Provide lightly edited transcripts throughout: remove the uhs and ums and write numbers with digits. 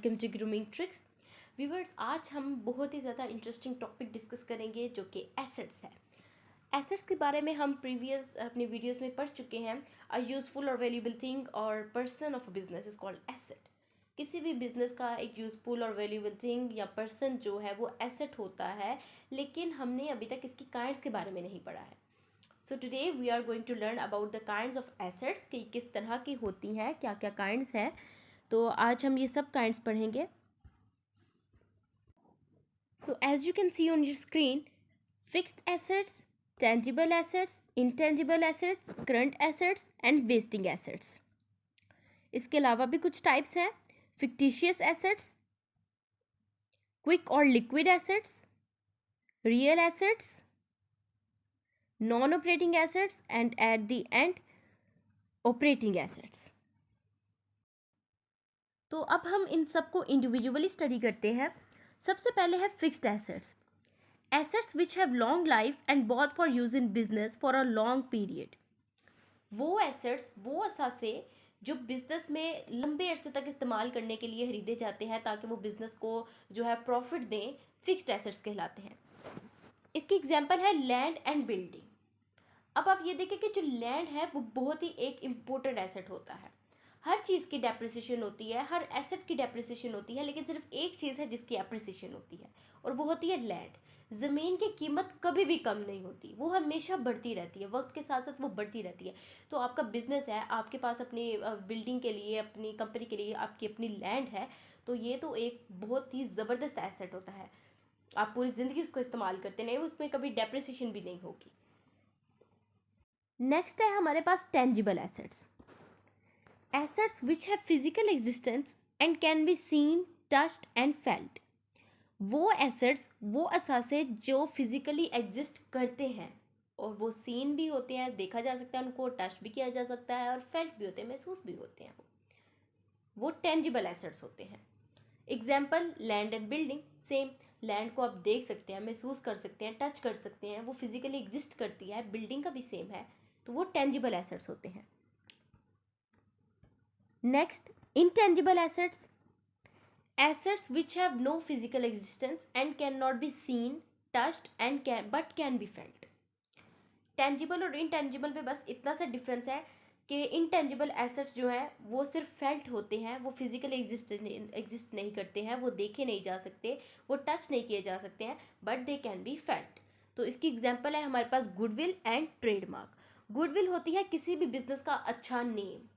Welcome to grooming tricks. Viewers, आज हम बहुत ही ज़्यादा इंटरेस्टिंग टॉपिक डिस्कस करेंगे जो कि एसेट्स है। एसेट्स के बारे में हम प्रीवियस अपने वीडियोस में पढ़ चुके हैं। अ यूज़फुल और वैल्यूएबल थिंग और person of a business is called asset. किसी भी बिजनेस का एक यूज़फुल और वैल्यूएबल थिंग या पर्सन जो है वो एसेट होता है, लेकिन हमने अभी तक इसकी काइंड्स के बारे में नहीं पढ़ा है। So today we are going to learn about the kinds of assets कि किस तरह की होती हैं, क्या क्या काइंड्स हैं। तो आज हम ये सब काइंड्स पढ़ेंगे। So as you can see on your screen, fixed assets, tangible assets, intangible assets, current assets and wasting assets. इसके अलावा भी कुछ टाइप्स हैं: फिक्टिशियस एसेट्स, क्विक और liquid assets, real assets, non operating assets and at the end operating assets. तो अब हम इन सबको इंडिविजुअली स्टडी करते हैं। सबसे पहले है fixed assets. Assets which have long life and bought for use in business for a long period. वो एसेट्स, वो असासे जो बिजनेस में लंबे अरसे तक इस्तेमाल करने के लिए खरीदे जाते हैं ताकि वो बिजनेस को जो है प्रॉफिट दें, फिक्स्ड एसेट्स कहलाते हैं। इसकी एग्जांपल है लैंड एंड बिल्डिंग। अब आप ये देखें कि जो लैंड है वो बहुत ही एक इम्पोर्टेंट एसेट होता है। हर चीज़ की डेप्रिसिएशन होती है, हर एसेट की डेप्रिसिएशन होती है, लेकिन सिर्फ एक चीज़ है जिसकी एप्रिसिएशन होती है, और वो होती है लैंड। ज़मीन की कीमत कभी भी कम नहीं होती, वो हमेशा बढ़ती रहती है, वक्त के साथ साथ वो बढ़ती रहती है। तो आपका बिजनेस है, आपके पास अपनी बिल्डिंग के लिए, अपनी कंपनी के लिए आपकी अपनी लैंड है, तो ये तो एक बहुत ही ज़बरदस्त एसेट होता है। आप पूरी ज़िंदगी उसको इस्तेमाल करते नहीं, उसमें कभी डेप्रिसिएशन भी नहीं होगी। नेक्स्ट है हमारे पास tangible assets. Assets which have physical existence and can be seen, touched and felt. वो एसेट्स, वो असासे जो फिजिकली एग्जिस्ट करते हैं और वो सीन भी होते हैं, देखा जा सकता है, उनको टच भी किया जा सकता है, और फेल्ट भी होते हैं, महसूस भी होते हैं। वो टेंजिबल एसेट्स होते हैं। Example land and building. Same, land को आप देख सकते हैं, महसूस कर सकते हैं, टच कर सकते हैं, वो फिजिकली एग्जिस्ट करती है। बिल्डिंग का भी सेम है, तो वो टेंजिबल एसेट्स होते हैं। Next, intangible assets. Assets which have no physical existence and cannot be seen, touched and can be felt. Tangible और इनटेंजिबल में बस इतना सा डिफरेंस है कि इनटेंजिबल एसेट्स जो हैं वो सिर्फ फेल्ट होते हैं, वो फिजिकली एग्जिस्ट नहीं करते हैं, वो देखे नहीं जा सकते, वो टच नहीं किए जा सकते हैं, but they can be felt. तो इसकी एग्जांपल है हमारे पास गुडविल एंड ट्रेडमार्क। गुडविल होती है किसी भी बिजनेस का अच्छा नेम।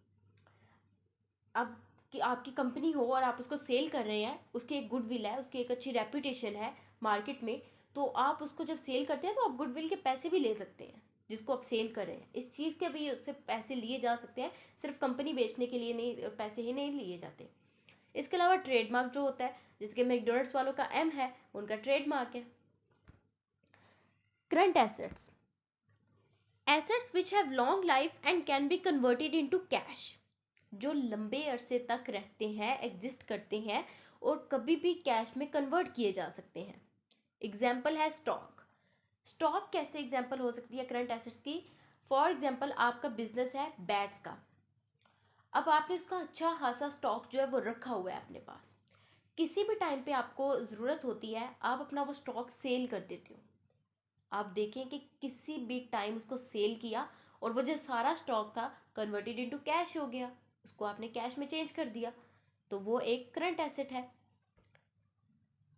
अब कि आपकी कंपनी हो और आप उसको सेल कर रहे हैं, उसकी एक गुडविल है, उसकी एक अच्छी रेपुटेशन है मार्केट में, तो आप उसको जब सेल करते हैं तो आप गुडविल के पैसे भी ले सकते हैं जिसको आप सेल कर रहे हैं। इस चीज़ के भी उससे पैसे लिए जा सकते हैं, सिर्फ कंपनी बेचने के लिए नहीं, पैसे ही नहीं लिए जाते। इसके अलावा ट्रेडमार्क जो होता है, जिसके मैकडोनल्ड्स वालों का एम है, उनका ट्रेडमार्क है। Current assets, assets which have long life and can be converted into cash. जो लंबे अरसे तक रहते हैं, एग्जिस्ट करते हैं और कभी भी कैश में कन्वर्ट किए जा सकते हैं। एग्जाम्पल है स्टॉक। स्टॉक कैसे एग्जाम्पल हो सकती है करंट एसेट्स की? फॉर एग्जाम्पल आपका बिजनेस है बैट्स का। अब आपने उसका अच्छा खासा स्टॉक जो है वो रखा हुआ है अपने पास। किसी भी टाइम पे आपको ज़रूरत होती है, आप अपना वो स्टॉक सेल कर देते हो। आप देखें कि किसी भी टाइम उसको सेल किया और वो जो सारा स्टॉक था कन्वर्टेड इनटू कैश हो गया, उसको आपने कैश में चेंज कर दिया, तो वो एक करंट एसेट है।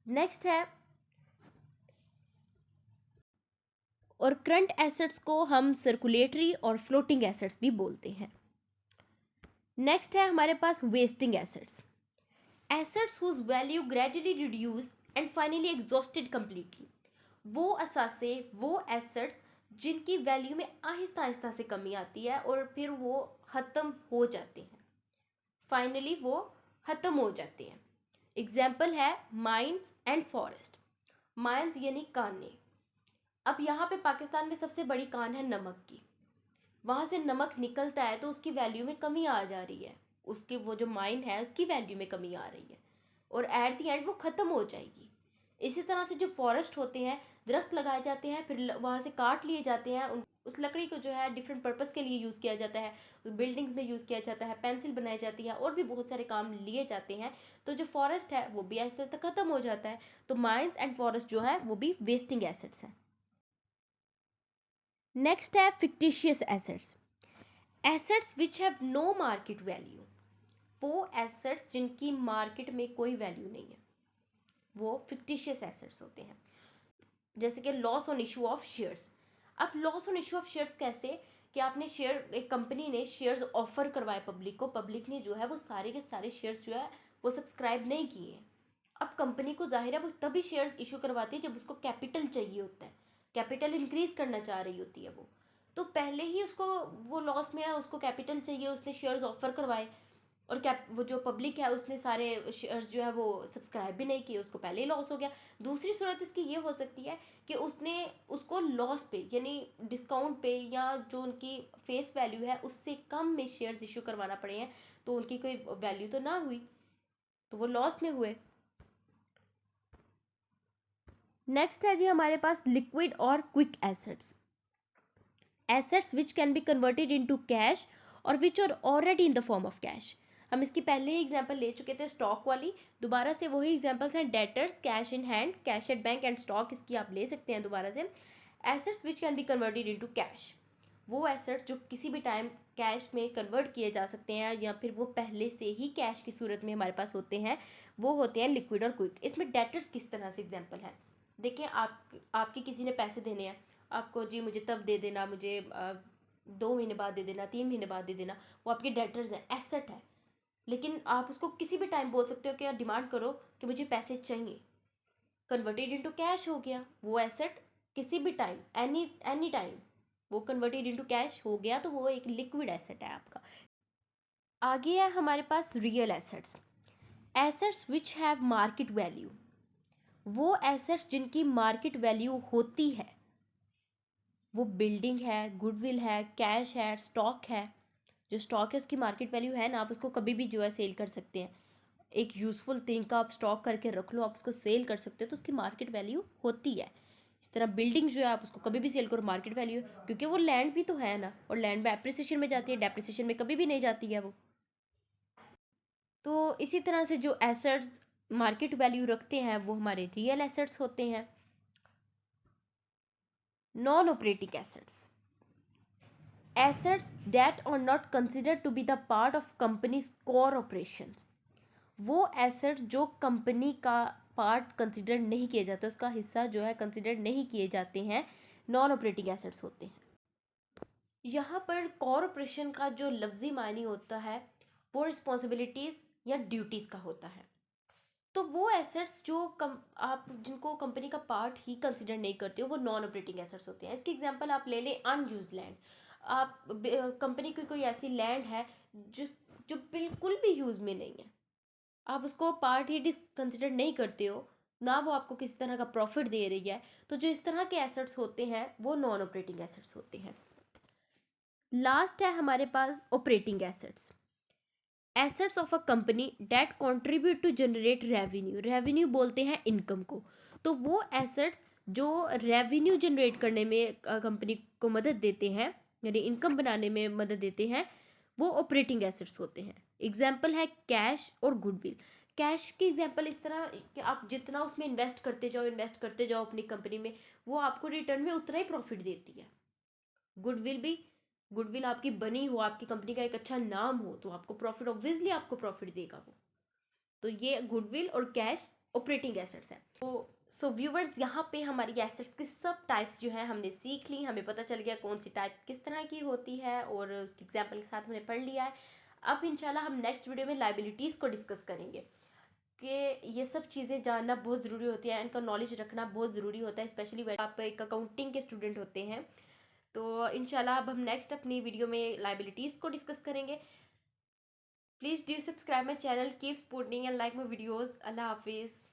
नेक्स्ट है, और करंट एसेट्स को हम सर्कुलेटरी और फ्लोटिंग एसेट्स भी बोलते हैं। नेक्स्ट है हमारे पास wasting assets. Assets whose value gradually reduce and finally exhausted completely. वो असासे, वो एसेट्स जिनकी वैल्यू में आहिस्ता आहिस्ता से कमी आती है और फिर वो ख़त्म हो जाते हैं, फाइनली वो ख़त्म हो जाते हैं। एग्जाम्पल है माइंस एंड फॉरेस्ट। माइंस यानी कानें। अब यहाँ पे पाकिस्तान में सबसे बड़ी कान है नमक की। वहाँ से नमक निकलता है तो उसकी वैल्यू में कमी आ जा रही है, उसकी वो जो माइन है उसकी वैल्यू में कमी आ रही है, और एट द एंड वो ख़त्म हो जाएगी। इसी तरह से जो फॉरेस्ट होते हैं, दरख्त लगाए जाते हैं, फिर वहाँ से काट लिए जाते हैं, उस लकड़ी को जो है डिफरेंट पर्पस के लिए यूज़ किया जाता है, बिल्डिंग्स में यूज़ किया जाता है, पेंसिल बनाई जाती है और भी बहुत सारे काम लिए जाते हैं। तो जो फॉरेस्ट है वो भी आहिस्ता आहिस्ता ख़त्म हो जाता है। तो माइंस एंड फॉरेस्ट जो है वो भी वेस्टिंग एसेट्स हैं। नेक्स्ट है fictitious assets. Assets which have no market value. वो एसेट्स जिनकी मार्केट में कोई वैल्यू नहीं है, वो फिक्टिशियस एसेट्स होते हैं। जैसे कि loss on issue of shares. अब loss on issue of shares कैसे, कि आपने शेयर, एक कंपनी ने शेयर्स ऑफर करवाए पब्लिक को, पब्लिक ने जो है वो सारे के सारे शेयर्स जो है वो सब्सक्राइब नहीं किए। अब कंपनी को जाहिर है वो तभी शेयर्स इशू करवाती है जब उसको कैपिटल चाहिए होता है, कैपिटल इंक्रीज करना चाह रही होती है वो। तो पहले ही उसको, वो लॉस में है, उसको कैपिटल चाहिए, उसने शेयर्स ऑफर करवाए और कैप वो जो पब्लिक है उसने सारे शेयर्स जो है वो सब्सक्राइब भी नहीं किए, उसको पहले ही लॉस हो गया। दूसरी सूरत इसकी ये हो सकती है कि उसने उसको लॉस पे यानी डिस्काउंट पे या जो उनकी फेस वैल्यू है उससे कम में शेयर्स इशू करवाना पड़े हैं, तो उनकी कोई वैल्यू तो ना हुई, तो वो लॉस में हुए। नेक्स्ट है जी हमारे पास लिक्विड और quick assets. Assets which can be converted into cash और which are already in the form of cash. हम इसकी पहले ही एग्जांपल ले चुके थे स्टॉक वाली, दोबारा से वही एग्जांपल्स हैं, debtors, cash in hand, cash at bank and stock, इसकी आप ले सकते हैं दोबारा से। Assets which can be converted into cash, वो एसेट्स जो किसी भी टाइम कैश में कन्वर्ट किए जा सकते हैं या फिर वो पहले से ही कैश की सूरत में हमारे पास होते हैं, वो होते हैं लिक्विड और क्विक। इसमें डेटर्स किस तरह से एग्जाम्पल है, देखिए आपकी किसी ने पैसे देने हैं आपको, जी मुझे तब दे देना, मुझे 2 महीने बाद दे देना, 3 महीने बाद दे देना, वो आपके डेटर्स हैं, एसेट है। लेकिन आप उसको किसी भी टाइम बोल सकते हो कि डिमांड करो कि मुझे पैसे चाहिए, कन्वर्टेड इनटू कैश हो गया वो एसेट। किसी भी टाइम, एनी एनी टाइम वो कन्वर्टेड इनटू कैश हो गया, तो वो एक लिक्विड एसेट है आपका। आगे है हमारे पास real assets. Assets which have market value, वो एसेट्स जिनकी मार्केट वैल्यू होती है, वो बिल्डिंग है, गुडविल है, कैश है, स्टॉक है। जो स्टॉक है उसकी मार्केट वैल्यू है ना, आप उसको कभी भी जो है सेल कर सकते हैं। एक यूज़फुल थिंग का आप स्टॉक करके रख लो, आप उसको सेल कर सकते हो, तो उसकी मार्केट वैल्यू होती है। इस तरह बिल्डिंग जो है आप उसको कभी भी सेल करो, मार्केट वैल्यू है, क्योंकि वो लैंड भी तो है ना, और लैंड में एप्रिसिएशन में जाती है, डेप्रिसिएशन में कभी भी नहीं जाती है वो। तो इसी तरह से जो एसेट्स मार्केट वैल्यू रखते हैं वो हमारे रियल एसेट्स होते हैं। Non operating assets, assets that are not considered to be the part of company's core operations। वो एसेट जो कंपनी का पार्ट कंसिडर नहीं किए जाते, उसका हिस्सा जो है कंसिडर नहीं किए जाते हैं, नॉन ऑपरेटिंग एसेट्स होते हैं। यहाँ पर कोर ऑपरेशन का जो लफ्ज़ी मायने होता है वो रिस्पॉन्सिबिलिटीज़ या ड्यूटीज़ का होता है। तो वो एसेट्स जो आप जिनको कंपनी का पार्ट ही कंसिडर नहीं करते हो, वो नॉन ऑपरेटिंग एसेट्स होते हैं। इसकी एग्जांपल आप ले लें अनयूज्ड लैंड। आप कंपनी की कोई ऐसी लैंड है जो जो बिल्कुल भी यूज़ में नहीं है, आप उसको पार्ट ही कंसिडर नहीं करते हो, ना वो आपको किसी तरह का प्रॉफिट दे रही है, तो जो इस तरह के एसेट्स होते हैं वो नॉन ऑपरेटिंग एसेट्स होते हैं। लास्ट है हमारे पास operating assets. Assets of a company that contribute to generate revenue. Revenue बोलते हैं इनकम को, तो वो एसेट्स जो रेवेन्यू जनरेट करने में कंपनी को मदद देते हैं, यानी इनकम बनाने में मदद देते हैं, वो ऑपरेटिंग एसेट्स होते हैं। एग्जाम्पल है कैश और गुडविल। कैश की एग्जाम्पल इस तरह कि आप जितना उसमें इन्वेस्ट करते जाओ अपनी कंपनी में, वो आपको रिटर्न में उतना ही प्रॉफिट देती है। गुडविल भी, गुडविल आपकी बनी हो, आपकी कंपनी का एक अच्छा नाम हो, तो आपको प्रॉफिट, ऑब्वियसली आपको प्रॉफिट देगा वो। तो ये गुडविल और कैश ऑपरेटिंग एसेट्स हैं। तो सो व्यूवर्स, यहाँ पे हमारी एसेट्स की सब टाइप्स जो है हमने सीख ली, हमें पता चल गया कौन सी टाइप किस तरह की होती है और उसके एग्जाम्पल के साथ हमने पढ़ लिया है। अब इंशाल्लाह हम नेक्स्ट वीडियो में लाइबिलिटीज़ को डिस्कस करेंगे कि ये सब चीज़ें जानना बहुत ज़रूरी होती है, इनका नॉलेज रखना बहुत ज़रूरी होता है, स्पेशली आप एक अकाउंटिंग के स्टूडेंट होते हैं। तो इंशाल्लाह अब हम नेक्स्ट अपनी वीडियो में लाइबिलिटीज़ को डिस्कस करेंगे। Please do subscribe my channel, keep supporting and like my videos. अल्लाह हाफिज़।